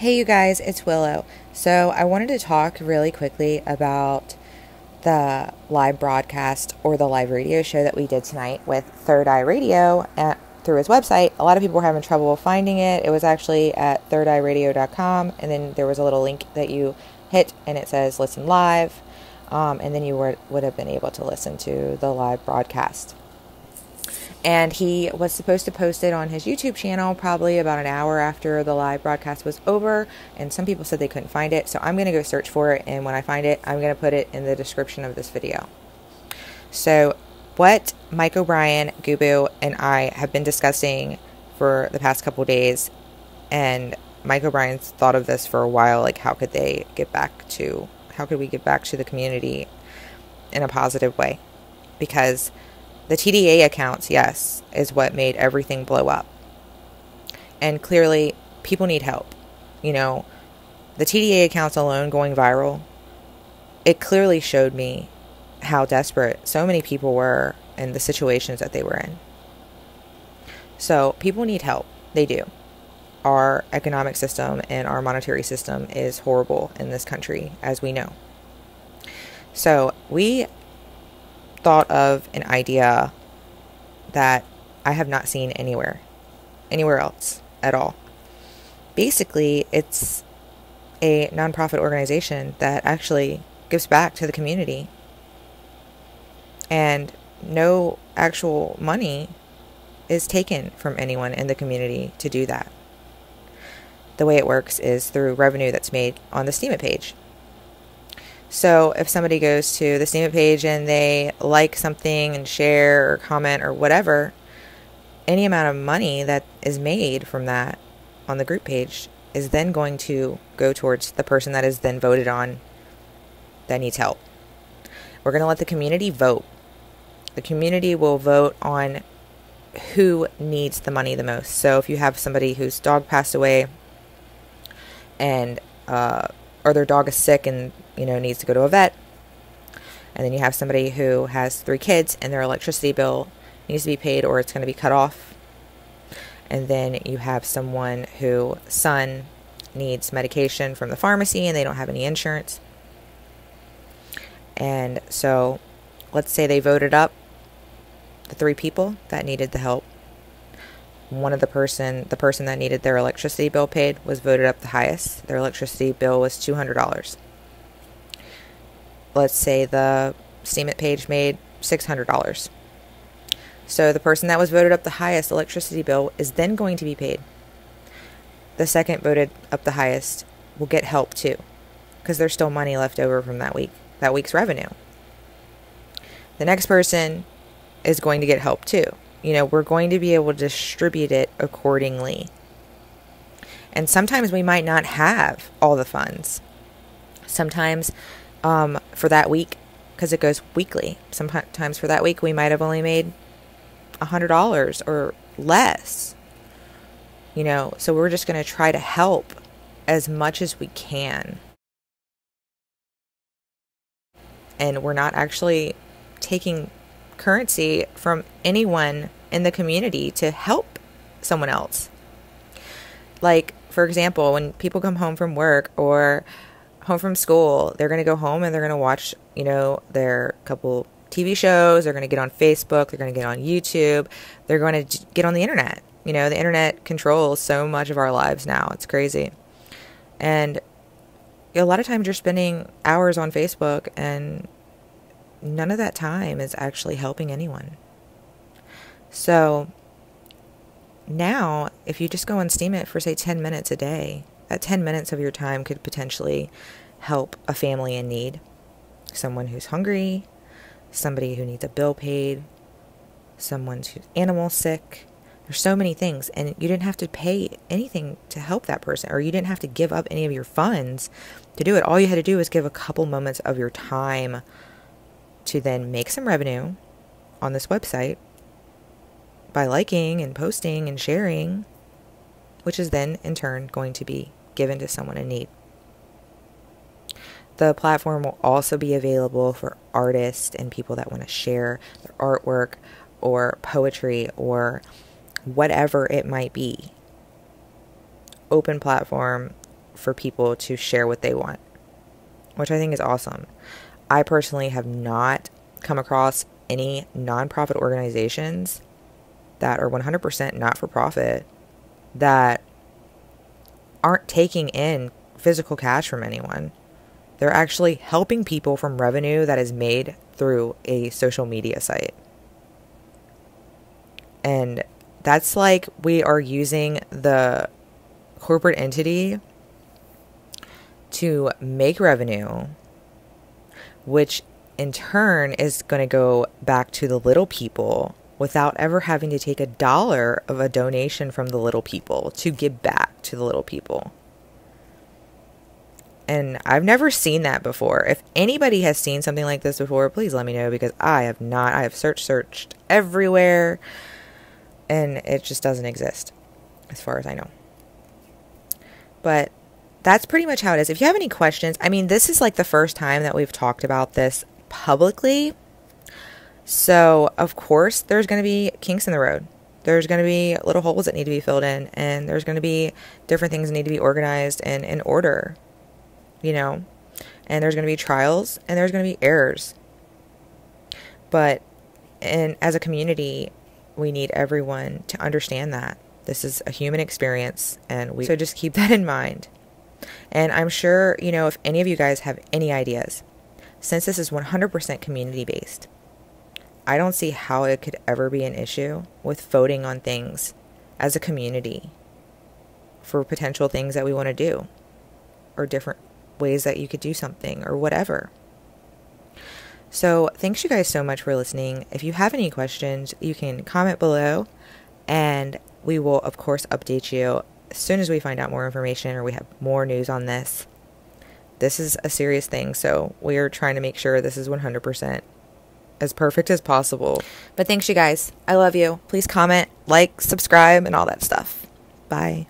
Hey you guys, it's Willow. So I wanted to talk really quickly about the live broadcast or the live radio show that we did tonight with Third Eye Radio through his website. A lot of people were having trouble finding it. It was actually at thirdeyeradio.com, and then there was a little link that you hit and it says listen live, and then you would have been able to listen to the live broadcast. And he was supposed to post it on his YouTube channel probably about an hour after the live broadcast was over. And some people said they couldn't find it. So I'm going to go search for it. And when I find it, I'm going to put it in the description of this video. So what Mike O'Brien, Gubu, and I have been discussing for the past couple days, and Mike O'Brien's thought of this for a while, like how could we get back to the community in a positive way? Because the TDA accounts, yes, is what made everything blow up. And clearly, people need help. You know, the TDA accounts alone going viral, it clearly showed me how desperate so many people were in the situations that they were in. So, people need help. They do. Our economic system and our monetary system is horrible in this country, as we know. So, we thought of an idea that I have not seen anywhere else at all. Basically, it's a nonprofit organization that actually gives back to the community, and no actual money is taken from anyone in the community to do that. The way it works is through revenue that's made on the Steemit page. So if somebody goes to the Steemit page and they like something and share or comment or whatever, any amount of money that is made from that on the group page is then going to go towards the person that is then voted on that needs help. We're going to let the community vote. The community will vote on who needs the money the most. So if you have somebody whose dog passed away and or their dog is sick and needs to go to a vet, and then you have somebody who has 3 kids and their electricity bill needs to be paid or it's going to be cut off, and then you have someone whose son needs medication from the pharmacy and they don't have any insurance. And so let's say they voted up the 3 people that needed the help. The person that needed their electricity bill paid was voted up the highest. Their electricity bill was $200. Let's say the Steemit page made $600. So the person that was voted up the highest electricity bill is then going to be paid. The second voted up the highest will get help too, because there's still money left over from that week's revenue. The next person is going to get help too. We're going to be able to distribute it accordingly. And sometimes we might not have all the funds. Sometimes for that week, because it goes weekly, sometimes for that week we might have only made $100 or less. So we're just going to try to help as much as we can. And we're not actually taking currency from anyone in the community to help someone else. Like, for example, when people come home from work or home from school, they're going to go home and they're going to watch, their couple TV shows. They're going to get on Facebook. They're going to get on YouTube. They're going to get on the internet. The internet controls so much of our lives now. It's crazy. And a lot of times you're spending hours on Facebook and none of that time is actually helping anyone. So now, if you just go on Steemit for, say, 10 minutes a day, that 10 minutes of your time could potentially help a family in need. Someone who's hungry, somebody who needs a bill paid, someone whose animal sick. There's so many things, and you didn't have to pay anything to help that person, or you didn't have to give up any of your funds to do it. All you had to do was give a couple moments of your time to then make some revenue on this website by liking and posting and sharing, which is then in turn going to be given to someone in need. The platform will also be available for artists and people that want to share their artwork or poetry or whatever it might be. Open platform for people to share what they want, which I think is awesome. I personally have not come across any nonprofit organizations that are 100% not-for-profit that aren't taking in physical cash from anyone. They're actually helping people from revenue that is made through a social media site. And that's like we are using the corporate entity to make revenue, which in turn is going to go back to the little people without ever having to take $1 of a donation from the little people to give back to the little people. And I've never seen that before. If anybody has seen something like this before, please let me know, because I have not. I have searched everywhere, and it just doesn't exist as far as I know. But that's pretty much how it is. If you have any questions, I mean, this is like the first time that we've talked about this publicly. So, of course, there's going to be kinks in the road. There's going to be little holes that need to be filled in, and there's going to be different things that need to be organized and in order, you know, and there's going to be trials and there's going to be errors. But as a community, we need everyone to understand that this is a human experience, and so just keep that in mind. And I'm sure, you know, if any of you guys have any ideas, since this is 100% community based, I don't see how it could ever be an issue with voting on things as a community for potential things that we want to do, or different ways that you could do something, or whatever. So thanks you guys so much for listening. If you have any questions, you can comment below, and we will of course update you as soon as we find out more information or we have more news on this. This is a serious thing, so we are trying to make sure this is 100% as perfect as possible. But thanks you guys. I love you. Please comment, like, subscribe, and all that stuff. Bye.